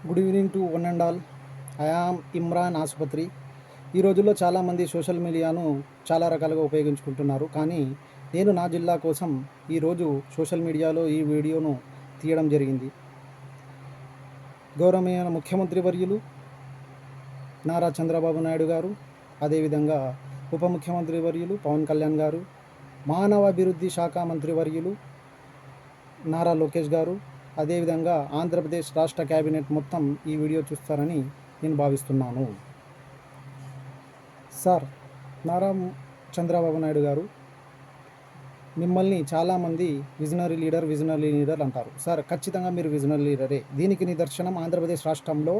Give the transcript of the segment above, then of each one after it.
Good evening to one and all. I am Imran ఆసుపత్రి. ఈ రోజుల్లో చాలామంది సోషల్ మీడియాను చాలా రకాలుగా ఉపయోగించుకుంటున్నారు. కానీ నేను నా జిల్లా కోసం ఈరోజు సోషల్ మీడియాలో ఈ వీడియోను తీయడం జరిగింది. గౌరవనీయ ముఖ్యమంత్రి వర్యులు నారా చంద్రబాబు నాయుడు గారు, అదేవిధంగా ఉప ముఖ్యమంత్రి వర్యులు పవన్ కళ్యాణ్ గారు, మానవాభివృద్ధి శాఖ మంత్రి వర్యులు నారా లోకేష్ గారు, అదేవిధంగా ఆంధ్రప్రదేశ్ రాష్ట్ర క్యాబినెట్ మొత్తం ఈ వీడియో చూస్తారని నేను భావిస్తున్నాను. సార్, నారా చంద్రబాబు నాయుడు గారు, మిమ్మల్ని చాలామంది విజనరీ లీడర్ అంటారు. సార్, ఖచ్చితంగా మీరు విజనరీ లీడరే. దీనికి నిదర్శనం ఆంధ్రప్రదేశ్ రాష్ట్రంలో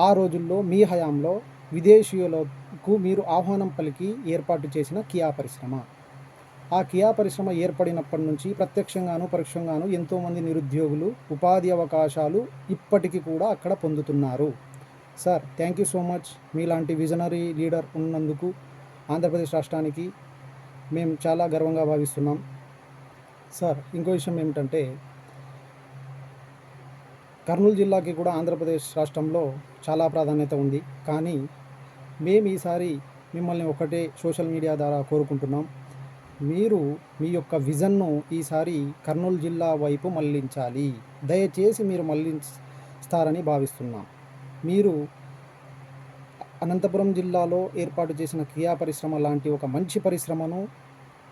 ఆ రోజుల్లో మీ హయాంలో విదేశీయులకు మీరు ఆహ్వానం పలికి ఏర్పాటు చేసిన కియా పరిశ్రమ. ఆ కియా పరిశ్రమ ఏర్పడినప్పటి నుంచి ప్రత్యక్షంగాను పరోక్షంగాను ఎంతోమంది నిరుద్యోగులు ఉపాధి అవకాశాలు ఇప్పటికీ కూడా అక్కడ పొందుతున్నారు. Sir, thank you so much. మీలాంటి విజనరీ లీడర్ ఉన్నందుకు ఆంధ్రప్రదేశ్ రాష్ట్రానికి మేము చాలా గర్వంగా భావిస్తున్నాం. సార్, ఇంకో విషయం ఏమిటంటే, కర్నూలు జిల్లాకి కూడా ఆంధ్రప్రదేశ్ రాష్ట్రంలో చాలా ప్రాధాన్యత ఉంది. కానీ మేము ఈసారి మిమ్మల్ని ఒకటే సోషల్ మీడియా ద్వారా కోరుకుంటున్నాం. మీరు మీ యొక్క విజన్ను ఈసారి కర్నూలు జిల్లా వైపు మళ్లించాలి. దయచేసి మీరు మళ్లిస్తారని భావిస్తున్నాం. మీరు అనంతపురం జిల్లాలో ఏర్పాటు చేసిన కియా పరిశ్రమ లాంటి ఒక మంచి పరిశ్రమను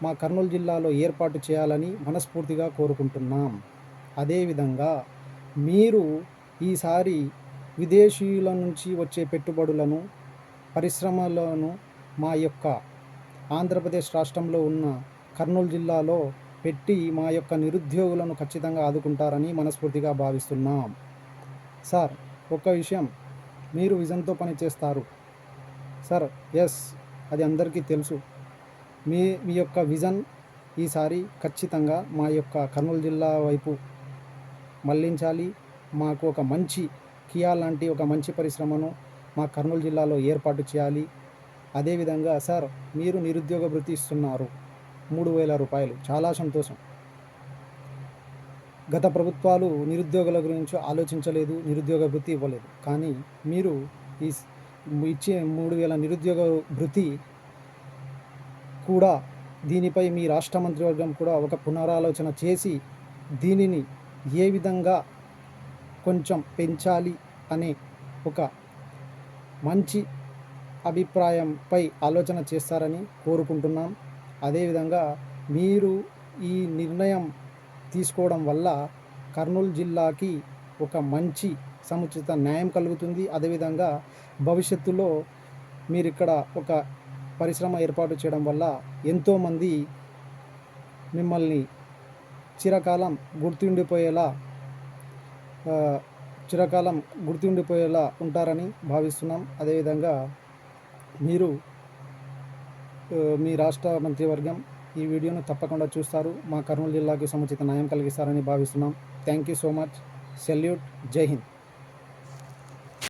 మా కర్నూలు జిల్లాలో ఏర్పాటు చేయాలని మనస్ఫూర్తిగా కోరుకుంటున్నాం. అదేవిధంగా మీరు ఈసారి విదేశీయుల నుంచి వచ్చే పెట్టుబడులను, పరిశ్రమలను మా యొక్క ఆంధ్రప్రదేశ్ రాష్ట్రంలో ఉన్న కర్నూలు జిల్లాలో పెట్టి మా యొక్క నిరుద్యోగులను ఖచ్చితంగా ఆదుకుంటారని మనస్ఫూర్తిగా భావిస్తున్నాం. సార్, ఒక విషయం, మీరు విజన్తో పనిచేస్తారు సార్. ఎస్, అది అందరికీ తెలుసు. మీ యొక్క విజన్ ఈసారి ఖచ్చితంగా మా యొక్క కర్నూలు జిల్లా వైపు మళ్లించాలి. మాకు ఒక మంచి కియా లాంటి ఒక మంచి పరిశ్రమను మా కర్నూలు జిల్లాలో ఏర్పాటు చేయాలి. అదేవిధంగా సార్, మీరు నిరుద్యోగ భృతి ఇస్తున్నారు, 3,000 రూపాయలు. చాలా సంతోషం. గత ప్రభుత్వాలు నిరుద్యోగుల గురించి ఆలోచించలేదు, నిరుద్యోగ భృతి ఇవ్వలేదు. కానీ మీరు ఇచ్చే 3,000 నిరుద్యోగ భృతి కూడా, దీనిపై మీ రాష్ట్ర మంత్రివర్గం కూడా ఒక పునరాలోచన చేసి దీనిని ఏ విధంగా కొంచెం పెంచాలి అనే ఒక మంచి అభిప్రాయంపై ఆలోచన చేస్తారని కోరుకుంటున్నాం. అదేవిధంగా మీరు ఈ నిర్ణయం తీసుకోవడం వల్ల కర్నూలు జిల్లాకి ఒక మంచి సముచిత న్యాయం కలుగుతుంది. అదేవిధంగా భవిష్యత్తులో మీరు ఇక్కడ ఒక పరిశ్రమ ఏర్పాటు చేయడం వల్ల ఎంతోమంది మిమ్మల్ని చిరకాలం గుర్తుండిపోయేలా ఉంటారని భావిస్తున్నాం. అదేవిధంగా మీరు మీ రాష్ట్ర మంత్రివర్గం ఈ వీడియోను తప్పకుండా చూస్తారు, మా కర్నూలు జిల్లాకి సముచిత న్యాయం కలిగిస్తారని భావిస్తున్నాం. Thank you so much. Salute. జై హింద్.